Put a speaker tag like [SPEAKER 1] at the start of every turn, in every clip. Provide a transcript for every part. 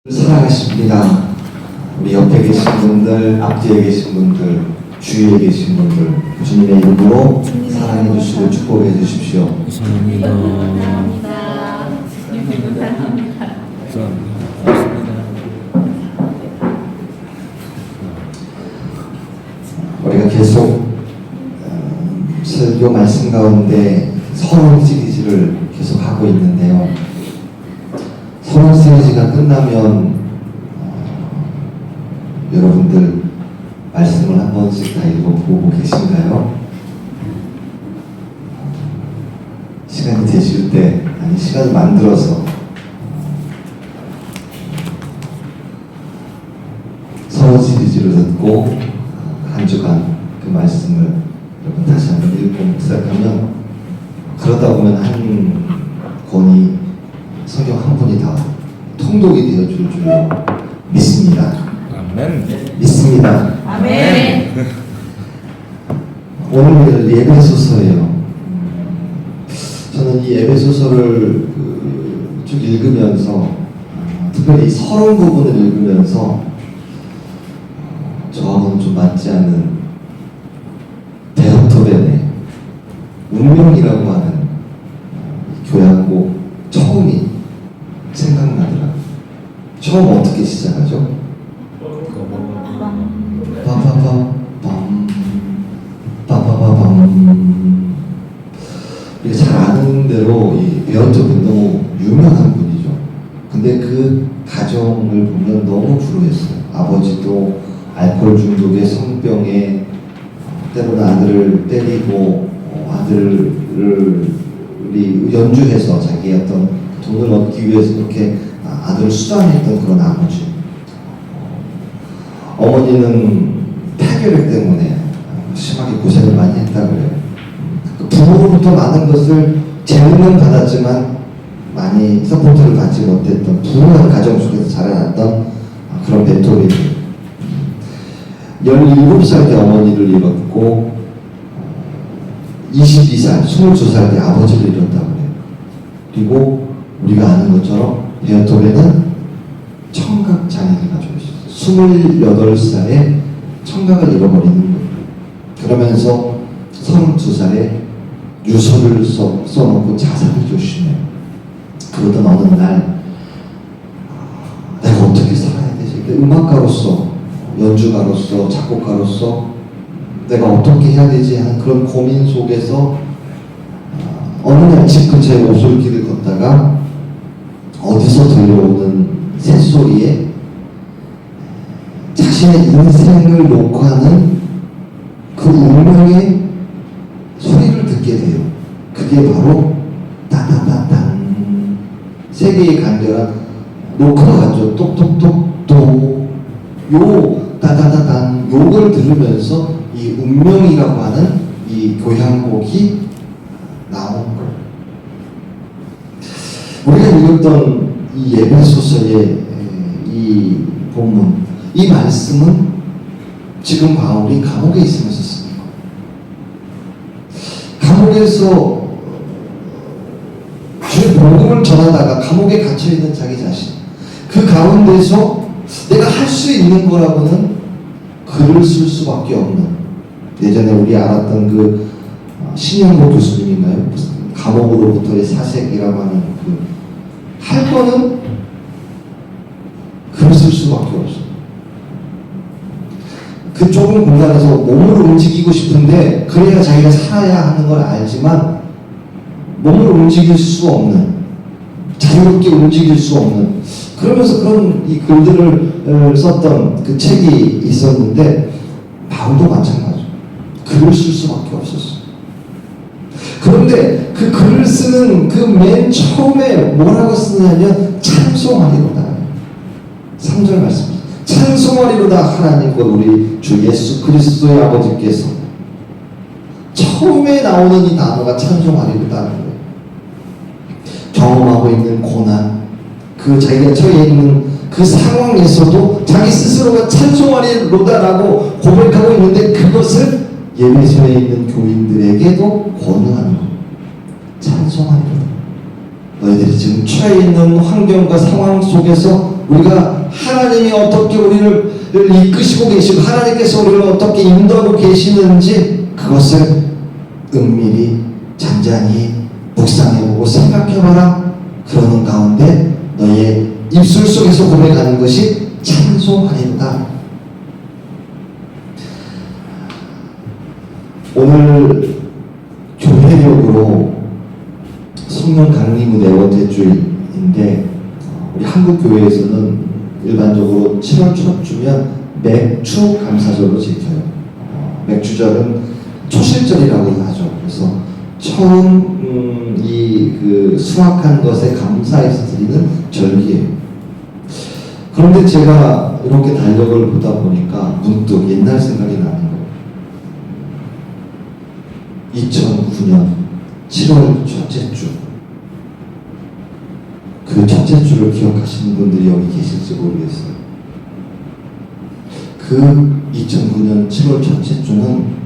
[SPEAKER 1] 사랑하십니다. 우리 옆에 계신 분들, 앞뒤에 계신 분들, 주위에 계신 분들, 주님의 이름으로 사랑해 주시고 축복해 주십시오.
[SPEAKER 2] 감사합니다.
[SPEAKER 3] 감사합니다.
[SPEAKER 1] 우리가 계속 설교 말씀 가운데 서론 시리즈를 계속 하고 있는데요. 서론 시리즈가 끝나면 여러분들 말씀을 한 번씩 다 읽어보고 계신가요? 시간이 되실 때, 아니 시간을 만들어서 서론 시리즈를 듣고 한 주간 그 말씀을 여러분 다시 한번 읽고 묵상하면, 그러다 보면 한 권이 성경 한 분이 다 통독이 되어줄 줄 믿습니다.
[SPEAKER 2] 아멘.
[SPEAKER 1] 믿습니다.
[SPEAKER 3] 아멘.
[SPEAKER 1] 오늘 예배소서예요. 저는 이 예배소서를 쭉 읽으면서, 특별히 서론 부분을 읽으면서 저하고는 좀 맞지 않는 베토벤의 운명이라고 하는 교향곡 처음이 생각나더라고요. 처음 어떻게 시작하죠? 빠바바밤 빠바바밤. 이게 잘 아는 대로 이 베토벤 너무 유명한 분이죠. 근데 그 가정을 보면 너무 불우했어요. 아버지도 알코올 중독에 성병에 때로는 아들을 때리고 아들을 연주해서 자기의 어떤 돈을 얻기 위해서 그렇게 아들을 수단했던 그런 아버지. 어머니는 폐결핵 때문에 심하게 고생을 많이 했다 그래요. 부모로부터 많은 것을 재능은 받았지만 많이 서포트를 받지 못했던 불우한 가정 속에서 자라났던 그런 베토벤이 17살 때 어머니를 잃었고 22살, 22살 때 아버지를 잃었다고 해요. 그리고 우리가 아는 것처럼 베토벤은 청각 장애를 가지고 있었어요. 28살에 청각을 잃어버리는 거예요. 그러면서 32살에 유서를 써놓고 자살을 조심해요. 그러던 어느 날 내가 어떻게 살아야 되지? 음악가로서, 연주가로서, 작곡가로서 내가 어떻게 해야 되지 하는 그런 고민 속에서 어느 날 집 근처에 오솔길을 걷다가 어디서 들려오는 새소리에 자신의 인생을 놓고 하는 그 운명의 소리를 듣게 돼요. 그게 바로 따다다단, 세계의 간결한 노크가 같죠. 똑똑똑똑, 요 따다다단, 요걸 들으면서 이 운명이라고 하는 이 교향곡이 나오는 거예요. 우리가 읽었던 이 예배소서의 이 본문, 이 말씀은 지금 바울이 감옥에 있으면서 쓰는 거예요. 감옥에서 주의 복음을 전하다가 감옥에 갇혀있는 자기 자신, 그 가운데서 내가 할 수 있는 거라고는 글을 쓸 수밖에 없는, 예전에 우리 알았던 그 신영복 교수님인가요? 감옥으로부터의 사색이라고 하는 그 할 거는 글을 쓸 수밖에 없어요. 그 좁은 공간에서 몸을 움직이고 싶은데 그래야 자기가 살아야 하는 걸 알지만 몸을 움직일 수 없는, 자유롭게 움직일 수 없는, 그러면서 그런 이 글들을 썼던 그 책이 있었는데 바울도 마찬가지죠. 글을 쓸 수밖에 없었어요. 그런데 그 글을 쓰는 그 맨 처음에 뭐라고 쓰느냐면 찬송하리로다. 3절 말씀입니다. 찬송하리로다 하나님 곧 우리 주 예수 그리스도의 아버지께서. 처음에 나오는 이 단어가 찬송하리로다는 거예요. 경험하고 있는 고난, 그 자기가 처해 있는 그 상황에서도 자기 스스로가 찬송하리로다라고 고백하고 있는데 그것을 예배소에 있는 교인들에게도 권유하는 거예요. 찬송하리로다. 너희들이 지금 처해 있는 환경과 상황 속에서 우리가 하나님이 어떻게 우리를 이끄시고 계시고 하나님께서 우리를 어떻게 인도하고 계시는지 그것을 은밀히 잔잔히 묵상해보고 생각해봐라. 그러는 가운데 너의 입술 속에서 고백하는 것이 찬송하리로다. 오늘 교회력으로 성령 강림 무대 원제 주일인데 우리 한국 교회에서는 일반적으로 7월 첫 주면 맥주 감사절로 지켜요. 맥주절은 초실절이라고 하죠. 그래서 처음 그 수확한 것에 감사해서 드리는 절기예요. 그런데 제가 이렇게 달력을 보다 보니까 문득 옛날 생각이 나는 거예요. 2009년 7월 첫째 주. 그 첫째 주를 기억하시는 분들이 여기 계실지 모르겠어요. 그 2009년 7월 첫째 주는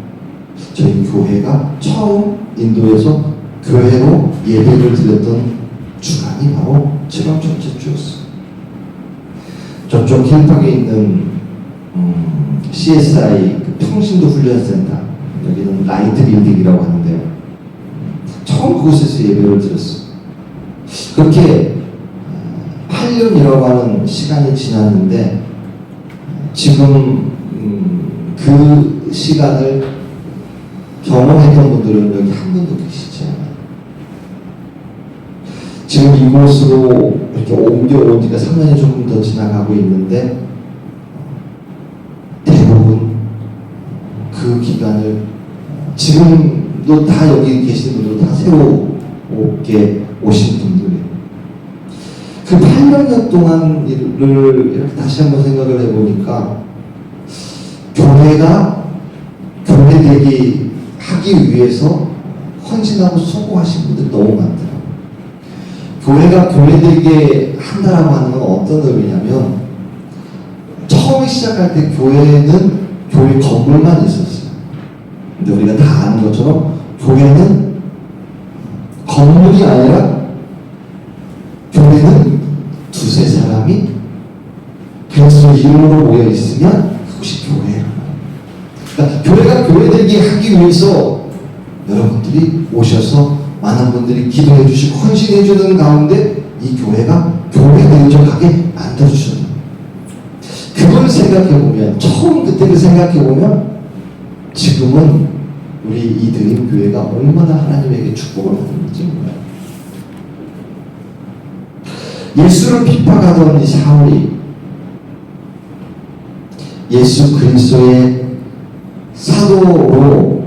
[SPEAKER 1] 저희 교회가 처음 인도에서 교회로 예배를 드렸던 주간이 바로 7월 첫째 주였어요. 저쪽 힐팍에 있는 CSI 평신도 훈련센터, 여기는 라이트 빌딩이라고 하는데요. 처음 그곳에서 예배를 드렸어요. 그렇게 8년이라고 하는 시간이 지났는데 지금 그 시간을 경험했던 분들은 여기 한 분도 계시지 않아요. 지금 이곳으로 이렇게 옮겨온 지가 3년이 조금 더 지나가고 있는데 대부분 그 기간을 지금도 다 여기 계시는 분들은 다 새롭게 오신 분들이에요. 그 8년 동안 일을 이렇게 다시 한번 생각을 해보니까 교회가 교회되기 하기 위해서 헌신하고 수고하신 분들이 너무 많더라고요. 교회가 교회되게 한다라고 하는 건 어떤 의미냐면 처음에 시작할 때 교회는 교회 건물만 있었어요. 근데 우리가 다 아는 것처럼 교회는 건물이 아니라 교회는 두세 사람이 그리스도 이름으로 모여 있으면 그것이 교회예요. 그러니까 교회가 교회되게 하기 위해서 여러분들이 오셔서 많은 분들이 기도해 주시고 헌신해 주는 가운데 이 교회가 교회되어가게 만들어 주셨어요. 그걸 생각해 보면 처음 그때를 생각해 보면 지금은 우리 이 드림 교회가 얼마나 하나님에게 축복을 받는지 몰라요. 예수를 핍박하던 이 사울이 예수 그리스도의 사도로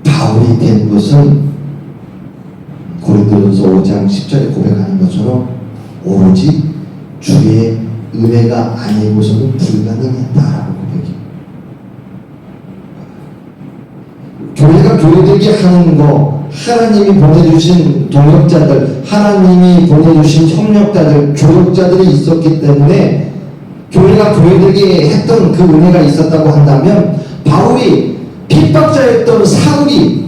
[SPEAKER 1] 바울이 된 것은 고린도전서 5장 10절에 고백하는 것처럼 오로지 주의 은혜가 아니고서는 불가능했다라고 고백해요. 교회가 교회되게 하는 거, 하나님이 보내주신 동역자들, 하나님이 보내주신 협력자들, 조력자들이 있었기 때문에 교회가 교회되게 했던 그 은혜가 있었다고 한다면 바울이 핍박자였던 사울이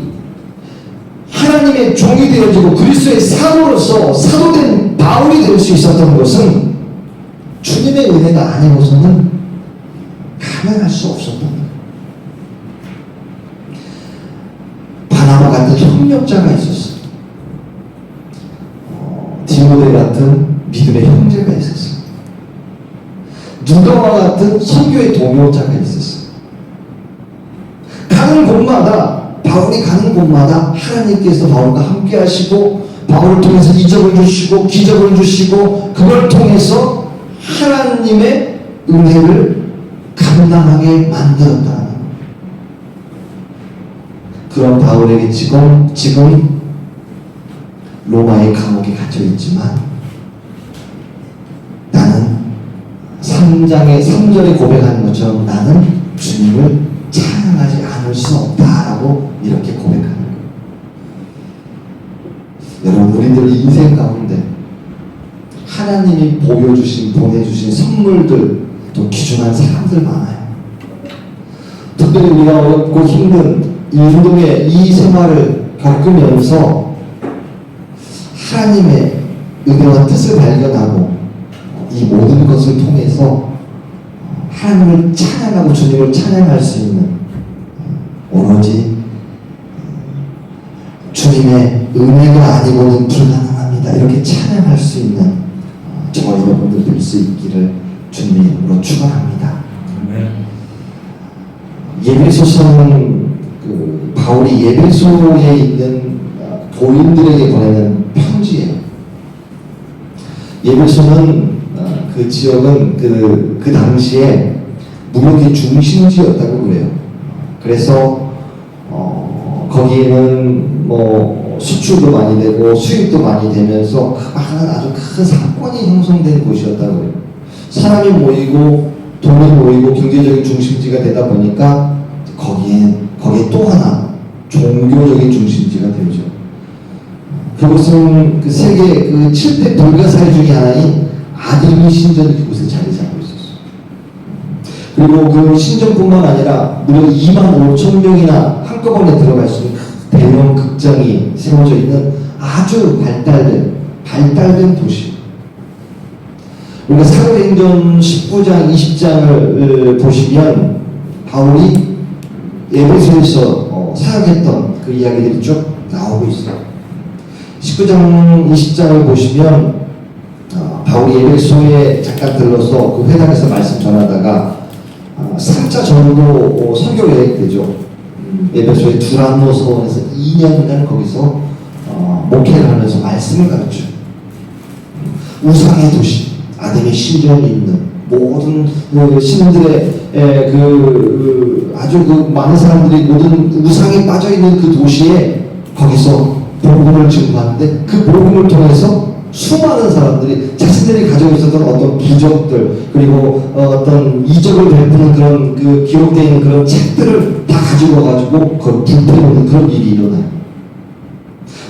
[SPEAKER 1] 하나님의 종이 되어지고 그리스도의 사도로서 사도된 바울이 될 수 있었던 것은 주님의 은혜가 아니고서는 가능할 수 없었던 거예요. 바나바 같은 협력자가 있었어요. 디모데 같은 믿음의 형제가 있었어요. 누가와 같은 선교의 동역자가 있었어요. 가는 곳마다 바울이 가는 곳마다 하나님께서 바울과 함께 하시고 바울을 통해서 이적을 주시고 기적을 주시고 그걸 통해서 하나님의 은혜를 감당하게 만들었다는 거예요. 그런 바울에게 지금 로마의 감옥에 갇혀 있지만 나는 3절에 고백하는 것처럼 나는 주님을 찬양하지 않을 수 없다라고 이렇게 고백하는 거예요. 여러분, 우리들 인생 가운데 하나님이 보내주신 선물들, 또 귀중한 사람들 많아요. 특별히 우리가 어렵고 힘든 이 운동의 이 생활을 겪으면서 하나님의 은혜와 뜻을 발견하고 이 모든 것을 통해서 하나님을 찬양하고 주님을 찬양할 수 있는 오로지 주님의 은혜가 아니고는 불가능합니다. 이렇게 찬양할 수 있는 저와 여러분들 될 수 있기를 주님의 이름으로 축원합니다. 예배소서는 바울이 예배소에 있는 교인들에게 보내는 편지예요. 예배소는 그 지역은 그 당시에 무역의 중심지였다고 그래요. 그래서 거기에는 뭐 수출도 많이 되고 수입도 많이 되면서 아주 큰 사건이 형성된 곳이었다고 해요. 사람이 모이고 돈이 모이고 경제적인 중심지가 되다 보니까 거기에 또 하나 종교적인 중심지가 되죠. 그곳은 그 세계 그 7대 불가사의 중에 하나인 아드미 신전이 그곳에 자리 잡고 있었어요. 그리고 그 신전뿐만 아니라 무려 25,000명이나 한꺼번에 들어갈 수 있는 대형 극장이 세워져 있는 아주 발달된 도시. 우리가 사도행전 19장, 20장을 보시면 바울이 에베소에서 사역했던 그 이야기들이 쭉 나오고 있어요. 19장, 20장을 보시면 바울이 에베소에 잠깐 들러서 그 회당에서 말씀 전하다가 3차 정도 선교 여행 되죠. 에베소의 두란노 서원에서 2년간 거기서 목회를 하면서 말씀을 가르쳐요. 우상의 도시, 아담의 신전이 있는 모든 신들의 아주 많은 사람들이 모든 우상에 빠져 있는 그 도시에 거기서 복음을 증거하는데 그 복음을 통해서 수많은 사람들이 자신들이 가지고 있었던 어떤 부적들 그리고 어떤 이적을 베푸는 그런 그 기록되어 있는 그런 책들을 다 가지고 와가지고 그걸 불태우는 그런 일이 일어나요.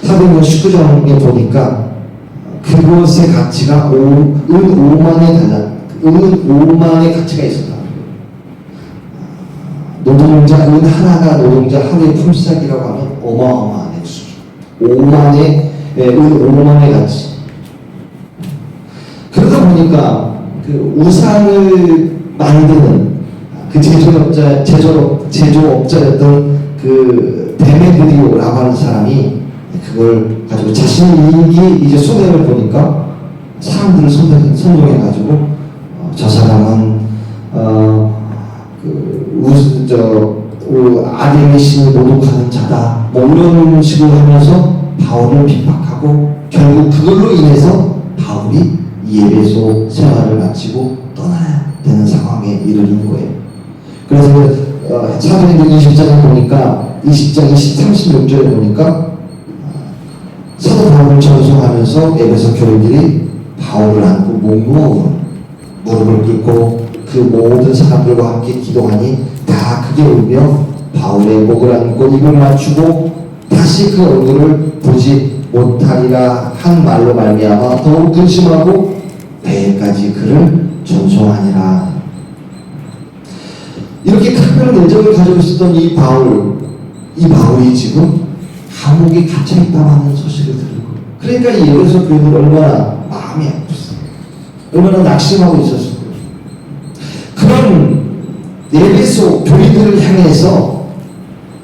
[SPEAKER 1] 사도행전 19장에 보니까 그것의 가치가 은 5만의 가치가 있었다. 노동자 은 하나가 노동자 하루의 품삯이라고 하면 어마어마한 액수죠. 5만의 은 5만의 가치. 그러다 보니까 그 우상을 만드는 그 제조업자였던 그 데메드리오라고 하는 사람이 그걸 가지고 자신의 이익이 이제 손해를 보니까 사람들을 선동해가지고 저 사람은 아담의 신을 모독하는 자다 뭐 이런 식으로 하면서 바울을 비판하고 결국 그걸로 인해서 바울이 예배소 생활을 마치고 떠나야 되는 상황에 이르는 거예요. 그래서 사도행전 20장을 보니까 20장 36절에 보니까 사도 바울을 전송하면서 에베소 교인들이 바울을 안고 목 무릎을 꿇고 그 모든 사람들과 함께 기도하니 다 크게 울며 바울의 목을 안고 입을 맞추고 다시 그 얼굴을 보지 못하리라 한 말로 말미암아 더욱 근심하고 배까지 그를 전송하니라. 이렇게 큰 내적을 가지고 있었던 이 바울이 지금 감옥에 갇혀있다고 하는 소식을 들고 그러니까 이 에베소 교인들 얼마나 마음이 아팠어요. 얼마나 낙심하고 있었어요. 그런 에베소 교인들을 향해서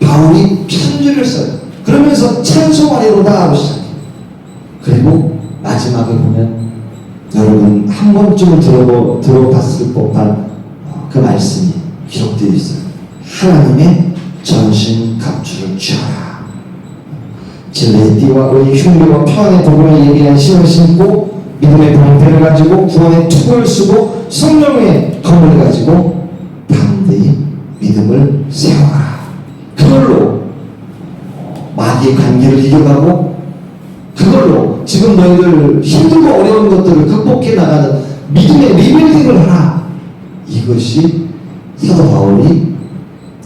[SPEAKER 1] 바울이 편지를 써요. 그러면서 찬송하리로다 하고 시작해요. 그리고 마지막에 보면 여러분 한 번쯤은 들어봤을 법한 그 말씀이 기록되어 있어요. 하나님의 전신 갑주를 취하라. 진리의 띠와 의의 흉배와 평안의 복음을 예비한 신을 신고 믿음의 방패를 가지고 구원의 투구를 쓰고 성령의 검을 가지고 담대히 믿음을 세워라. 그걸로 마귀의 관계를 이겨가고 그걸로 지금 너희들 힘들고 어려운 것들을 극복해 나가는 믿음의 리빌딩을 하라. 이것이 사도 바울이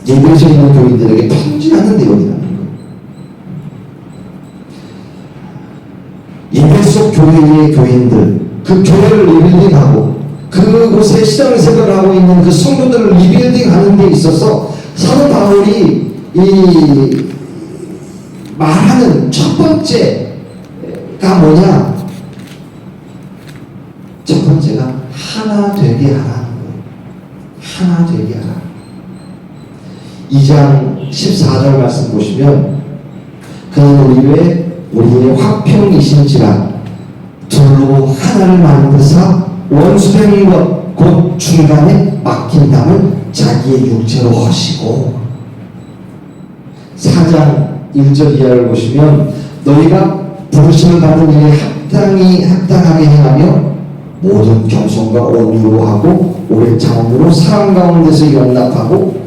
[SPEAKER 1] 예배소에 있는 교인들에게 편지하는 내용이라는 거예요. 예배소 교회의 교인들, 그 교회를 리빌딩하고 그곳에 시장을 생각하고 있는 그 성도들을 리빌딩하는 데 있어서 사도 바울이 이 말하는 첫 번째가 뭐냐? 첫 번째가 하나 되게 하라는 거예요. 하나 되게 하라. 2장 14절 말씀 보시면 그는 우리의 화평이신지라 둘로 하나를 만드사 원수된 것 곧 중간에 막힌 담을 자기의 육체로 하시고 4장 1절 이하를 보시면 너희가 부르심을 받은 일에 합당하게 행하며 모든 겸손과 온유로 하고 오래 참음으로 사람 가운데서 연락하고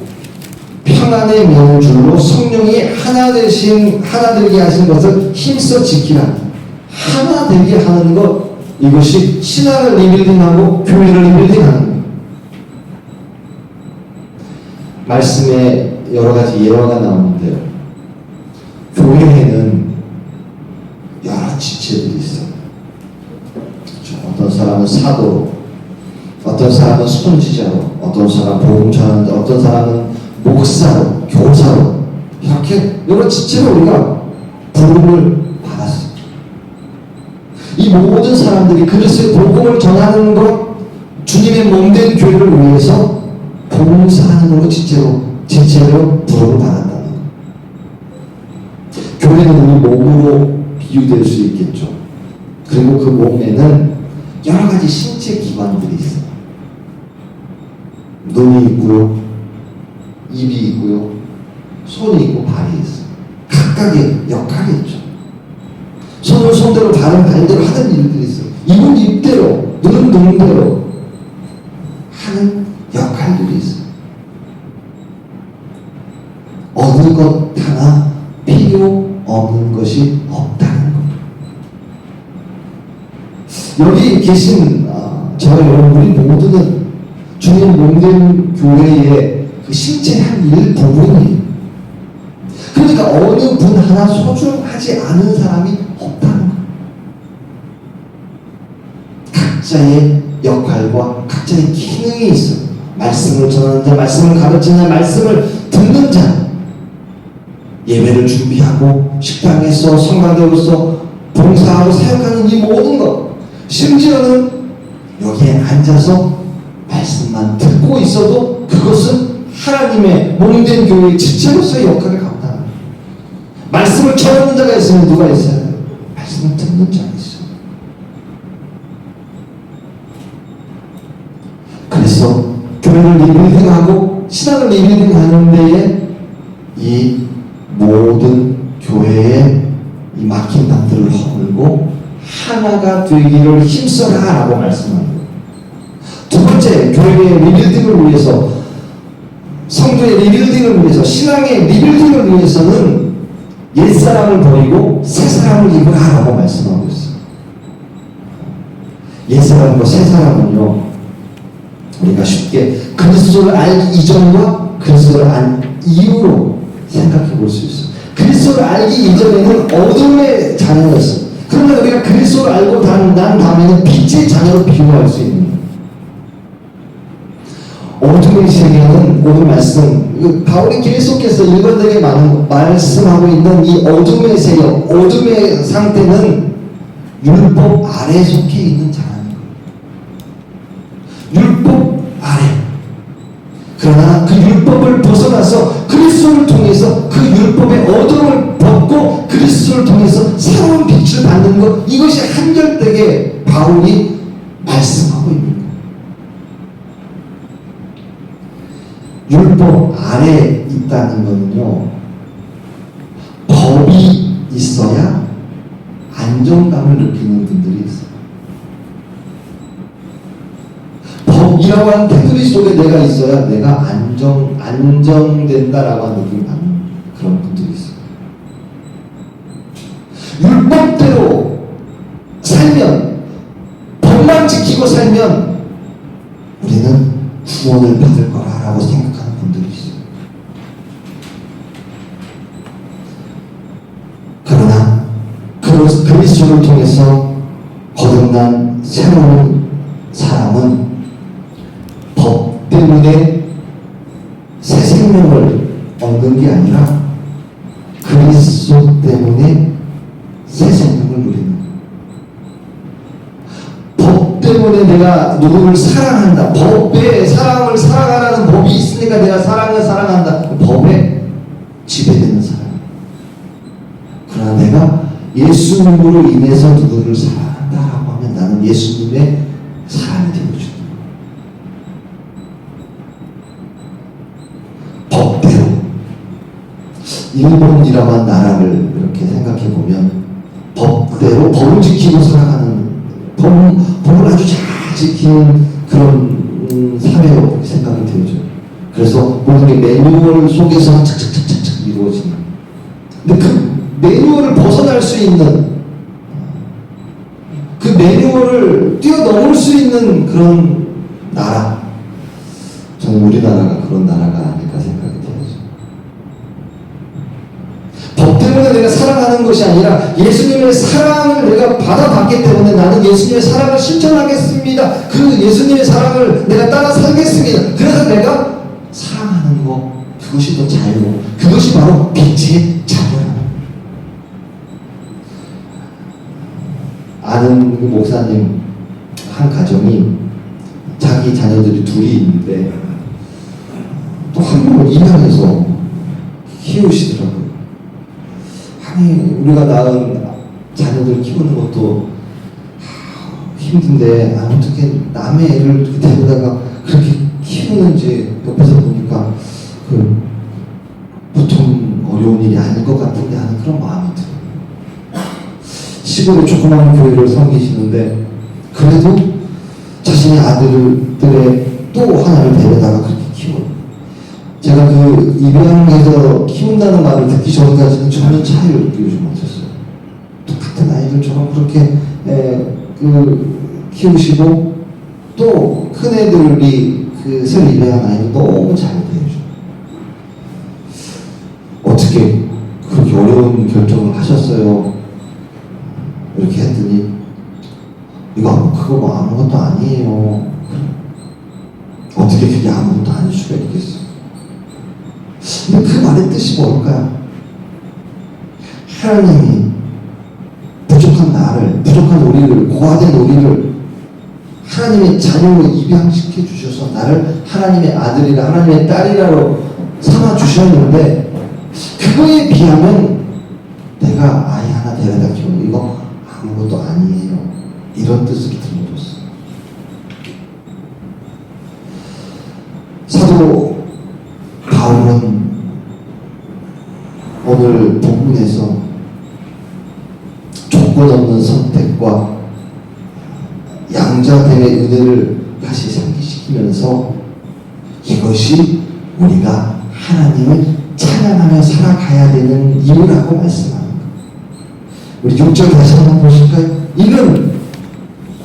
[SPEAKER 1] 평안의 명줄로 성령이 하나 되게 하신 것을 힘써 지키라. 하나 되게 하는 것, 이것이 신앙을 리빌딩하고 교회를 리빌딩하는 거예요. 말씀에 여러 가지 예화가 나오는데요. 교회에는 여러 지체들이 있어요. 어떤 사람은 사도로, 어떤 사람은 선지자로, 어떤 사람은 복음 전하는데, 어떤 사람은 목사로, 교사로, 이렇게 여러 지체로 우리가 부름을 받았어요. 이 모든 사람들이 그리스도의 복음을 전하는 것, 주님의 몸된 교회를 위해서 봉사하는 것 지체로 부름을 받았다는 것. 교회는 우리 몸으로 비유될 수 있겠죠. 그리고 그 몸에는 여러 가지 신체 기관들이 있어요. 눈이 있고요, 입이 있고요, 손이 있고 발이 있어요. 각각의 역할이 있죠. 손은 손대로, 발은 발대로 하는 일들이 있어요. 입은 입대로, 눈은 눈대로 하는 역할들이 있어요. 어느 것 하나 필요 없는 것이 없다는 것. 여기 계신 저와 여러분이 모두는 주님 몸된 교회의 그 신체 한 일부분이에요. 그러니까 어느 분 하나 소중하지 않은 사람이 없다는 거예요. 각자의 역할과 각자의 기능이 있어요. 말씀을 전하는 자, 말씀을 가르치는 자, 말씀을 듣는 자, 예배를 준비하고 식당에서 성가대로서 봉사하고 사역하는 이 모든 것, 심지어는 여기에 앉아서 말씀만 듣고 있어도 그것은 하나님의 몸된 교회의 지체로서의 역할을 감당합니다. 말씀을 전하는 자가 있으면 누가 있어야 돼요? 말씀을 듣는 자가 있어요. 그래서 교회를 리빌딩하고 신앙을 리빌딩하는 데에 이 모든 교회의 이 막힌 담들을 허물고 하나가 되기를 힘써라라고 말씀합니다. 두 번째, 교회의 리빌딩을 위해서, 성도의 리빌딩을 위해서, 신앙의 리빌딩을 위해서는 옛사람을 버리고 새사람을 입으라라고 말씀하고 있어요. 옛사람과 새사람은요, 우리가 쉽게 그리스도를 알기 이전과 그리스도를 안 이후로 생각해 볼 수 있어요. 그리스도를 알기 이전에는 어둠의 자녀였어요. 그러나 우리가 그리스도를 알고 난 다음에는 빛의 자녀로 비유할 수 있는 거예요. 어둠의 세계는 오늘 말씀, 바울이 계속해서 일관되게 말씀하고 있는 이 어둠의 세계, 어둠의 상태는 율법 아래 속해 있는 자라는 거예요. 율법 아래. 그러나 그 율법을 벗어나서 그리스도를 통해서 그 율법의 어둠을 벗고 그리스도를 통해서 새로운 빛을 받는 것, 이것이 한결되게 바울이 말씀하고 있는 거예요. 율법 아래에 있다는 것은요, 법이 있어야 안정감을 느끼는 분들이 있어요. 법이라고 하는 테두리 속에 내가 있어야 내가 안정된다라고 하는 느낌을 받는 그런 분들이 있어요. 율법대로 살면, 법만 지키고 살면 우리는 구원을 받을 거라고 생각하는 분들이 있어요. 그러나 그리스도를 통해서 거듭난 새로운 사람은 법 때문에 새 생명을 얻는 게 아니라 그리스도 때문에 새 생명을 누리는 거예요. 법 때문에 내가 누구를 누구를 사랑한다. 법에 사랑을 사랑하라는 법이 있으니까 내가 사랑을 사랑한다. 법에 지배되는 사람. 그러나 내가 예수님으로 인해서 누구를 사랑한다라고 하면 나는 예수님의 사람이 되어준다. 법대로 일본이라는 나라를 이렇게 생각해 보면 법대로 법을 지키고 살아가는 법을 아주 잘 지키는 그런 사회로 생각이 되어져요. 그래서 모든 게 매뉴얼 속에서 착착착착착 이루어지는. 근데 그 매뉴얼을 벗어날 수 있는, 그 매뉴얼을 뛰어넘을 수 있는 그런 나라, 저는 우리나라가 그런 나라가 아닐까 생각이 되어져요. 법 때문에 내가 사랑하는 것이 아니라 예수님의 사랑을 내가 받아봤기 때문에 나는 예수님의 사랑을 실천하겠습니다. 그 예수님의 사랑을 내가 따라 살겠습니다. 그래서 내가 사랑하는 것, 그것이 더 자유, 그것이 바로 빛의 자유라는. 아는 그 목사님 한 가정이 자기 자녀들이 둘이 있는데 또 한 명을 입양해서 키우시더라고요. 아니 우리가 낳은 자녀들 키우는 것도 힘든데 어떻게 남의 애를 이렇게 데려다가 그렇게 키우는지 옆에서 보니까 그 보통 어려운 일이 아닐 것 같은데 하는 그런 마음이 들어요. 시골의 조그마한 교회를 섬기시는데 그래도 자신의 아들들의 또 하나를 데려다가 그렇게 키워요. 제가 그 입양해서 키운다는 말을 듣기 전까지는 전혀 차이를 느끼지 못했어요. 똑같은 아이들처럼 그렇게 키우시고 또 큰 애들이 그 새로 입양한 아이들 너무 잘 대해줘요. 어떻게 그렇게 어려운 결정을 하셨어요? 이렇게 했더니 이거 그거 뭐 아무것도 아니에요. 어떻게 그게 아무것도 아닐 수가 있겠어요? 근데 그 말의 뜻이 뭘까요? 하나님이 부족한 나를, 부족한 우리를, 고아된 우리를 하나님의 자녀로 입양시켜 주셔서 나를 하나님의 아들이라 하나님의 딸이라고 삼아 주셨는데 그거에 비하면 내가 아이 하나 데려다 키우는 이거 아무것도 아니에요. 이런 뜻을 들려줬어요. 사도 바울은 오늘 본문에서 조건 없는 선택과 양자됨의 은혜를 다시 상기시키면서 이것이 우리가 하나님을 찬양하며 살아가야 되는 이유라고 말씀합니다. 우리 6절 다시 한번 보실까요? 이는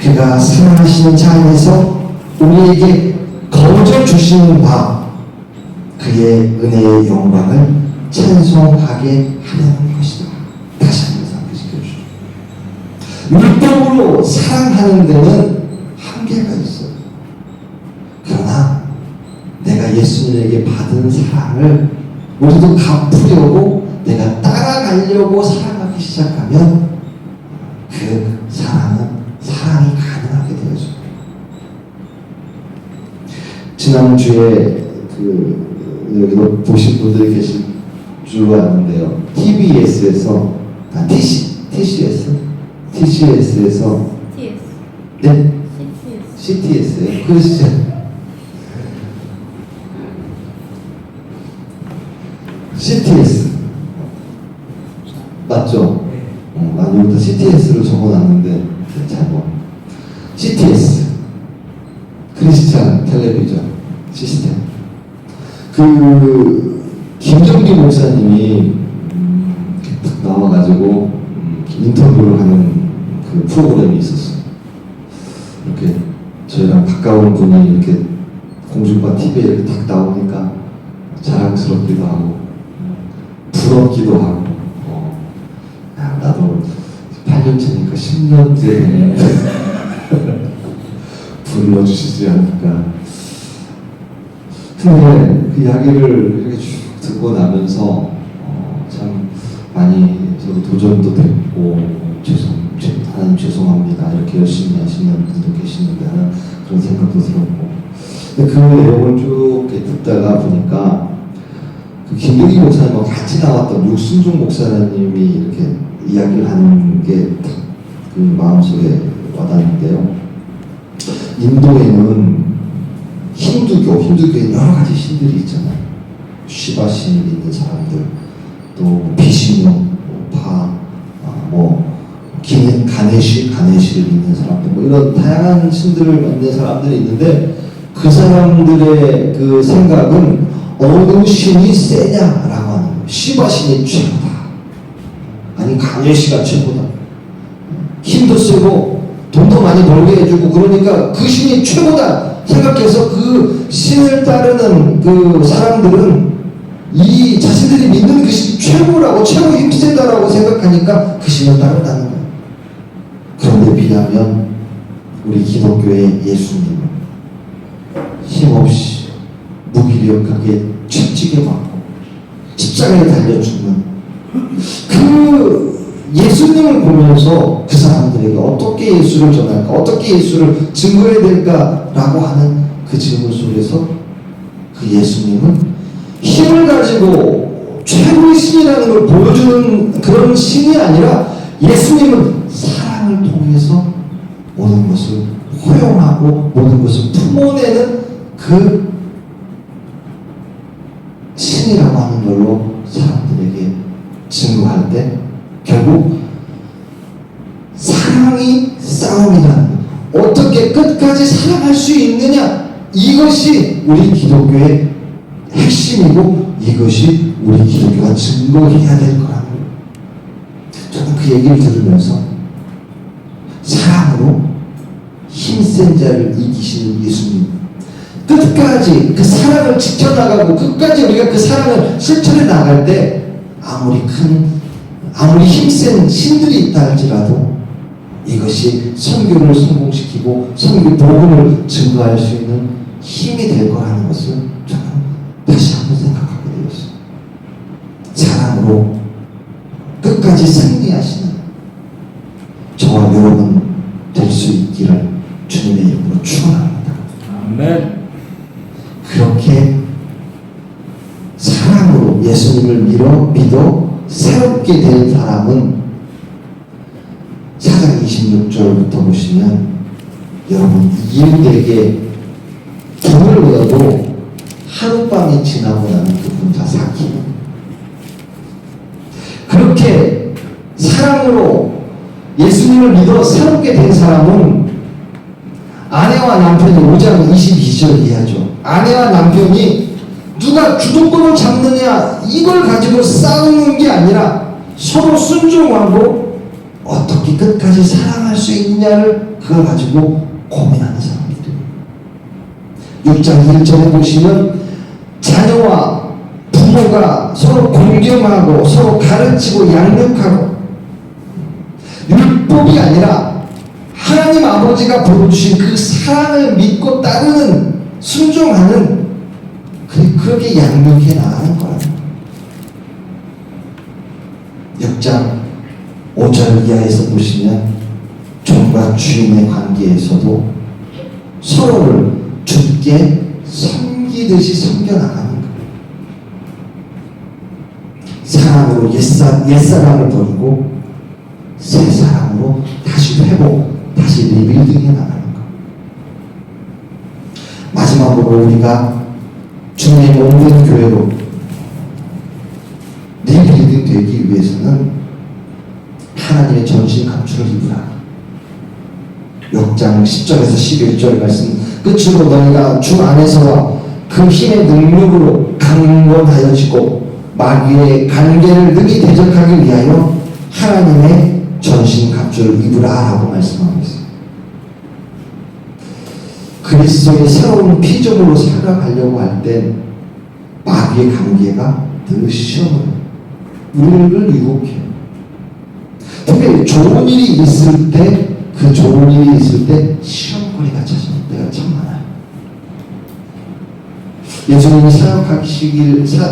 [SPEAKER 1] 그가 사랑하시는 자 안에서 우리에게 거저 주시는 바 그의 은혜의 영광을 찬송하게 하려는 것이다. 다시 한번 상기시켜주십시오. 율법으로 사랑하는 데는 한계가 있어요. 그러나 내가 예수님에게 받은 사랑을 우리도 갚으려고 내가 따라가려고 살아가기 시작하면 그 사랑이 가능하게 되어져요. 지난주에 여기도 보신 분들이 계실 줄 아는데요. TBS에서 TCS에서 네? CTS요. 크리스천 CTS 맞죠? 난 여기다 CTS를 적어놨는데 잘못. CTS 크리스천 텔레비전 시스템. 김정기 목사님이 딱 나와가지고 인터뷰를 하는 그 프로그램이 있었어요. 이렇게 저희랑 가까운 분이 이렇게 공중파 TV에 이렇게 딱 나오니까 자랑스럽기도 하고 부럽기도 하고 야, 나도 8년째니까 10년째 불러주시지 않을까. 근데 그 이야기를 이렇게 쭉 듣고 나면서 참 많이 저도 도전도 됐고 하나님 죄송합니다. 이렇게 열심히 하시는 분도 계시는데 하는 그런 생각도 들었고. 근데 그 내용을 쭉 이렇게 듣다가 보니까 그 김동기 목사님하고 같이 나왔던 육순종 목사님이 이렇게 이야기를 하는 게 그 마음속에 와닿는데요. 인도에는 힌두교에 여러 가지 신들이 있잖아요. 시바 신을 믿는 사람들, 또 비신용, 가네시를 믿는 사람들, 뭐 이런 다양한 신들을 믿는 사람들이 있는데 그 사람들의 그 생각은 어느 신이 세냐라고 하는 거예요. 시바 신이 최고다. 아니 가네시가 최고다. 힘도 세고 돈도 많이 벌게 해주고 그러니까 그 신이 최고다 생각해서 그 신을 따르는 그 사람들은 이 자신들이 믿는 그 신이 최고라고 최고 힘세다라고 생각하니까 그 신을 따른다는 거예요. 그런데 비하면 우리 기독교의 예수님은 힘없이 무기력하게 채찍에 맞고 십자가에 달려 죽는 그 예수님을 보면서 그 사람들에게 어떻게 예수를 전할까, 어떻게 예수를 증거해야 될까라고 하는 그 질문 속에서 그 예수님은 힘을 가지고 최고의 신이라는 걸 보여주는 그런 신이 아니라 예수님은 사랑을 통해서 모든 것을 허용하고 모든 것을 품어내는 그 신이라고 하는 걸로 사람들에게 증거할 때 결국 사랑이 싸움이라는 것, 어떻게 끝까지 사랑할 수 있느냐, 이것이 우리 기독교의 핵심이고 이것이 우리 기독교가 증거해야 될 거라는 거예요. 저는 그 얘기를 들으면서 사랑으로 힘센 자를 이기시는 예수님, 끝까지 그 사랑을 지켜나가고 끝까지 우리가 그 사랑을 실천해 나갈 때 아무리 힘센 신들이 있다 할지라도 이것이 선교를 성공시키고 선교 복음을 증거할 수 있는 힘이 될 거라는 것을 저는 다시 한번 생각하게 되었어요. 사랑으로 끝까지 승리하시는 저와 여러분 될 수 있기를 주님의 이름으로 축원합니다.
[SPEAKER 2] 아멘.
[SPEAKER 1] 그렇게 사랑으로 예수님을 믿어 새롭게 된 사람은 4장 26절부터 보시면 여러분 이웃에게 돈을 얻어도 하룻밤이 지나고 나면 그분 다 삭히는, 그렇게 사랑으로 예수님을 믿어 새롭게 된 사람은 아내와 남편이 5장 22절 이해하죠. 아내와 남편이 누가 주도권을 잡느냐 이걸 가지고 싸우는 게 아니라 서로 순종하고 어떻게 끝까지 사랑할 수 있느냐를 그걸 가지고 고민하는 사람들이에요. 6장 1절에 보시면 자녀와 부모가 서로 공경하고 서로 가르치고 양육하고 율법이 아니라 하나님 아버지가 보여주신 그 사랑을 믿고 따르는 순종하는 그렇게 양육해 나가는 거예요. 6장 5절 이하에서 보시면 종과 주인의 관계에서도 서로를 주께 섬기듯이 섬겨나가는 거예요. 사랑으로 옛사람을 버리고 새 사랑으로 다시 회복, 다시 리빌딩해 나가는 거예요. 마지막으로 우리가 주님의 몸된 교회로 리빌딩 되기 위해서는 하나님의 전신 감추를 입으라. 6장 10절에서 11절 말씀 끝으로 너희가 주 안에서와 그 힘의 능력으로 강건하여지고 마귀의 관계를 능히 대적하기 위하여 하나님의 전신 감추를 입으라 라고 말씀하고 있어요. 그리스도의 새로운 피조물로 살아가려고 할 땐 마귀의 관계가 늘 시험을 우리를 유혹해요. 특히 좋은 일이 있을 때, 그 좋은 일이 있을 때 시험거리가 찾아올 때가 참 많아요. 예수님이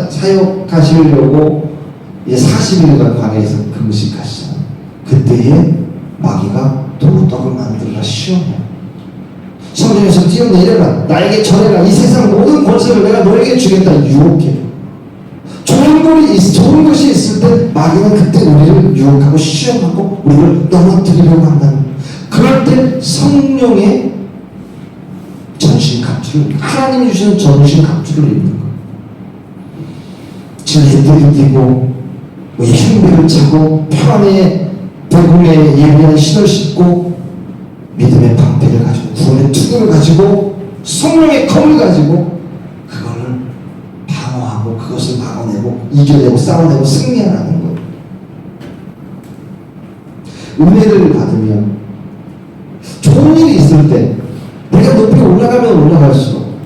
[SPEAKER 1] 사역하시려고 40일간 광야에서 금식하시잖아요. 그때에 마귀가 도둑떡을 만들라 시험해. 성전에서 뛰어내려라. 나에게 절해라. 이 세상 모든 권세를 내가 너에게 주겠다. 유혹해. 좋은 것이 있을 때 마귀는 그때 우리를 유혹하고 시험하고 우리를 넘어뜨리려고 한다는 거예요. 그럴 때 성령의 전신 갑주를, 하나님이 주시는 전신 갑주를 입는 거예요. 진리를 이기고 흰배를 차고 평안의 백운의 예비한 신을 신고 믿음의 방패를 가지고 구원의 투구를 가지고 성령의 검을 가지고 그거를 방어하고 그것을 막아내고 이겨내고 싸워내고 승리하라는 거예요. 은혜를 받으면 좋은 일이 있을 때 내가 높이 올라가면 올라갈수록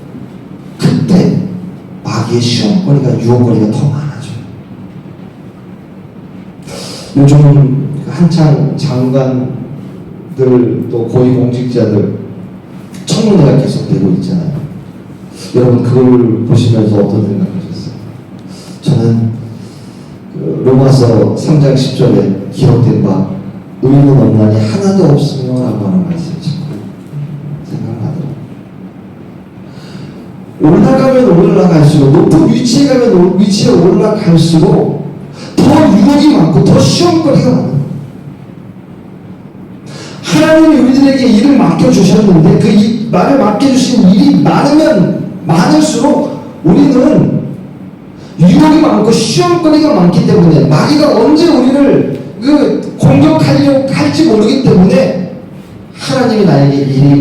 [SPEAKER 1] 그때 마귀의 시험거리가 유혹거리가 더 많아져요. 요즘 한창 장관들 또 고위공직자들 청문회가 계속되고 있잖아요. 여러분 그걸 보시면서 어떤 생각하셨어요? 저는 그 로마서 3장 10절에 기록된 바 의인은 없나니 하나도 없으며 라고 하는 말씀이 자꾸 생각나더라고요. 올라가면 올라갈수록 높은 위치에 가면 위치에 올라갈수록 더 유혹이 많고 더 시험거리가 많아요. 하나님이 우리들에게 일을 맡겨주셨는데 그 말을 맡겨주신 일이 많으면 많을수록 우리는 유혹이 많고 시험거리가 많기 때문에 마귀가 언제 우리를 공격하려고 할지 모르기 때문에 하나님이 나에게 일을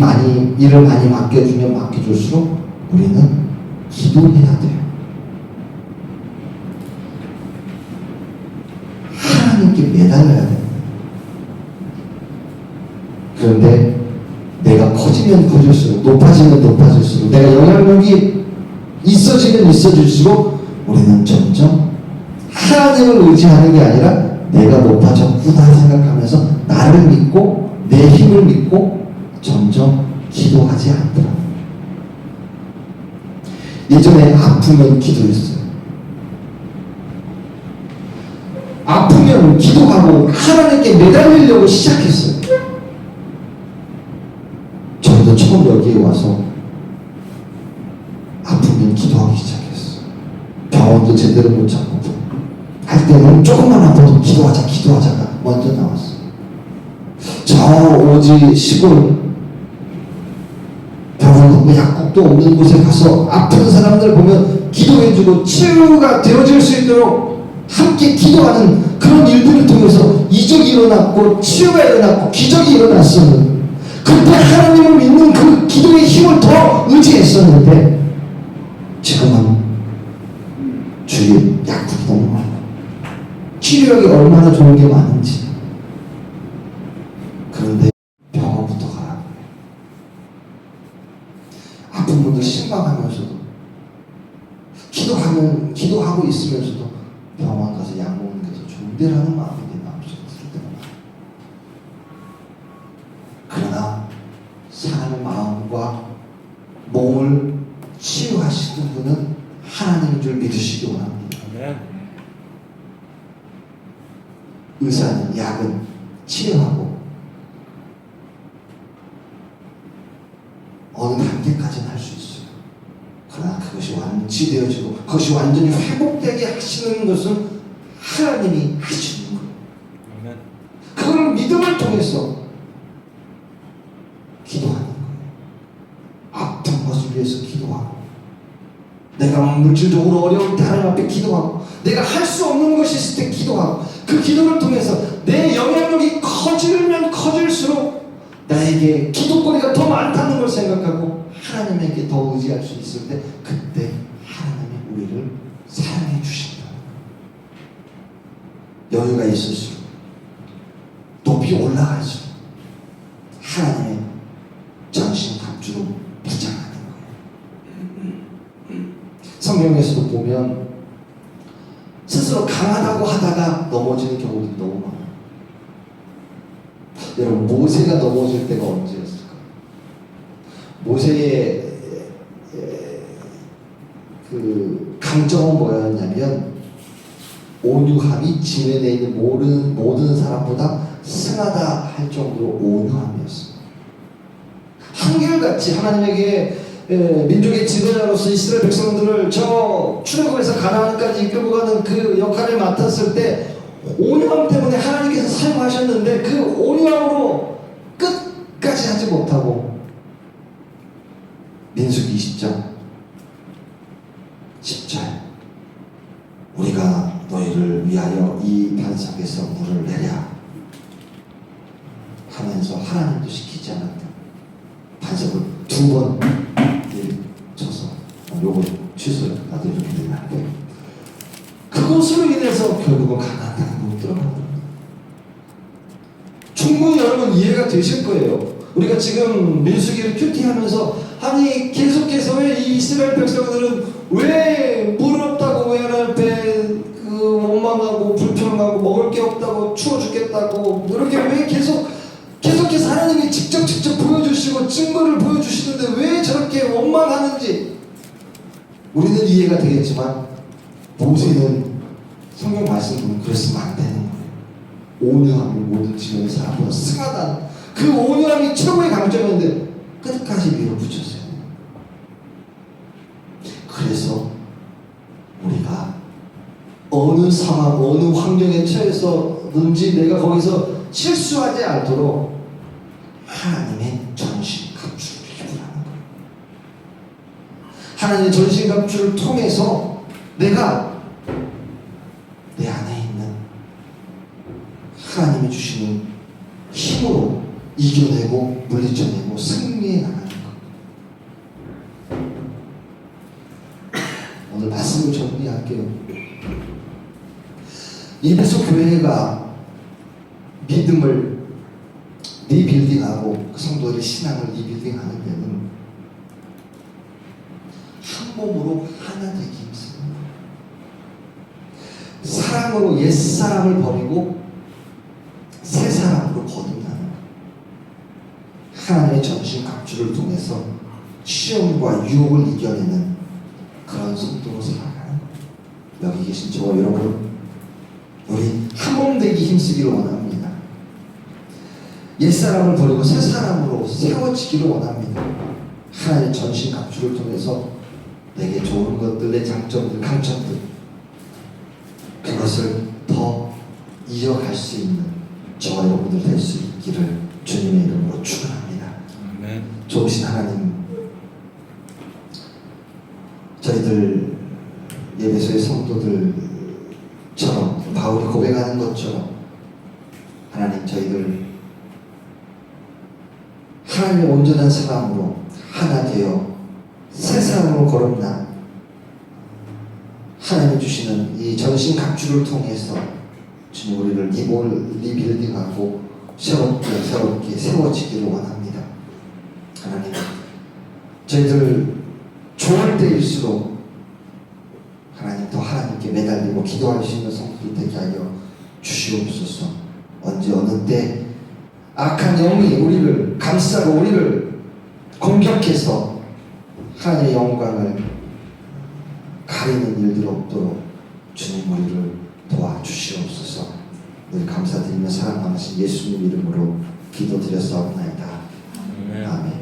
[SPEAKER 1] 많이 맡겨주면 맡겨줄수록 우리는 기도해야 돼요. 하나님께 매달려야 돼요. 그런데 내가 커지면 커질수록 높아지면 높아질수록 내가 영향력이 있어지면 있어질수록 우리는 점점 하나님을 의지하는 게 아니라 내가 높아졌구나 생각하면서 나를 믿고 내 힘을 믿고 점점 기도하지 않더라. 예전에 아프면 기도했어요. 아프면 기도하고 하나님께 매달리려고 시작했어요. 저도 처음 여기에 와서 아프면 기도하기 시작했어요. 병원도 제대로 못 잡고 할 때는 조금만 아파도 기도하자가 먼저 나왔어요. 저 오지 시골 병원도 약국도 없는 곳에 가서 아픈 사람들 보면 기도해주고 치유가 되어질 수 있도록 함께 기도하는 그런 일들을 통해서 이적이 일어났고 치유가 일어났고 기적이 일어났었는데 그때 하나님을 믿는 그 기도의 힘을 더 의지했었는데 지금은 주위에 약국이 너무 많고 치료력이 얼마나 좋은 게 많은지. 그런데 병원부터 가라고 해요. 아픈 분들 신방하면서도 기도하고 있으면서도 병원 가서 약 먹는 게 더 좋은데라는 마음이 내 마음속에 들 때가 많아요. 그러나 사람의 마음과 몸을 치유하시는 분은 하나님인 줄 믿으시기 원합니다. 의사는 약은 치료하고 어느 단계까지는 할 수 있어요. 그러나 그것이 완치되어지고 그것이 완전히 회복되게 하시는 것은 하나님이 하시는 거예요. 그걸 믿음을 통해서 기도하는 거예요. 아픈 것을 위해서 기도하고 내가 물질적으로 어려울 때 하나님 앞에 기도하고 내가 할 수 없는 것이 있을 때 기도하고 그 기도를 통해서 내 영향력이 커지면 커질수록 나에게 기도거리가 더 많다는 걸 생각하고 하나님에게 더 의지할 수 있을 때 그때 하나님이 우리를 사랑해 주신다. 여유가 있을수록 높이 올라갈수록 하나님의 전신 갑주로 무장하는 거예요. 성경에서도 보면 스스로 강하다고 하다가 넘어지는 경우들이 너무 많아요. 여러분 모세가 넘어질 때가 언제였을까? 모세의 그 강점은 뭐였냐면 온유함이 지면에 있는 모든 사람보다 승하다 할 정도로 온유함이었습니다. 한결같이 하나님에게 민족의 지도자로서 이스라엘 백성들을 저 출애굽에서 가나안까지 이끌어가는 그 역할을 맡았을 때 온유함 때문에 하나님께서 사용하셨는데 그 온유함으로 끝까지 하지 못하고 민수기 20장 10절 우리가 너희를 위하여 이 반석에서 물을 내랴 하면서 하나님도 시키지 않았다. 반석을 2번 쳐서 요거 취소해. 나도 이렇게 되면 안 돼. 그것으로 인해서 결국은 가나안 땅에 못 들어가는 겁니다. 충분히 여러분 이해가 되실 거예요. 우리가 지금 민수기를 큐티하면서 아니 계속해서 왜 이 이스라엘 백성들은 왜 물 없다고 왜 하나님 앞에 원망하고 불평하고 먹을 게 없다고 추워 죽겠다고 이렇게 왜 계속해서 하나님이 직접 보여주시고 증거를 보여주시는데 왜 저렇게 원망하는지 우리는 이해가 되겠지만 모세는 성경 말씀은 그랬으면 안 되는 거예요. 온유함이 모든 지면의 사람보다 승하다. 그 온유함이 최고의 강점인데 끝까지 밀어붙였어요. 그래서 우리가 어느 상황, 어느 환경에 처해서든지 내가 거기서 실수하지 않도록 하나님의 전신갑주를 입으라는 거예요. 하나님의 전신갑주를 통해서 내가 내 안에 있는 하나님이 주시는 힘으로 이겨내고 물리쳐내고 승리해 나가는 것. 오늘 말씀을 정리할게요. 에베소 교회가 믿음을 리빌딩하고 그 성도들의 신앙을 리빌딩하는 데는 한 몸으로 하나 되기 힘씁니다. 사랑으로 옛사람을 버리고 새 사람으로 거듭나는 것. 하나님의 전신갑주를 통해서 시험과 유혹을 이겨내는 그런 성도로 살아가는 것. 여기 계신 저와 여러분 우리 한 몸 되기 힘쓰기를 원합니다. 옛사람을 버리고 새 사람으로 세워지기를 원합니다. 하나님의 전신갑주를 통해서 내게 좋은 것들, 내 장점들, 강점들 그것을 더 이어갈 수 있는 저와 여러분들 될 수 있기를 주님의 이름으로 축원합니다. 좋으신 하나님, 저희들 예배소의 성도들처럼 바울이 고백하는 것처럼 하나님 저희들 하나님의 온전한 사람으로 하나 되어 새 사람으로 거듭나 하나님이 주시는 이 전신갑주를 통해서 주님 우리를 리빌딩하고 새롭게 세워지기를 원합니다. 하나님 저희들 좋을 때일수록 하나님 더 하나님께 매달리고 기도할 수 있는 성도들 되게 하여 주시옵소서. 언제 어느 때 악한 영이 우리를 감싸고 우리를 공격해서 하나님의 영광을 가리는 일들이 없도록 주님 우리를 도와주시옵소서. 늘 감사드리며 사랑 많으신 예수님 이름으로 기도드렸사옵나이다. 아멘.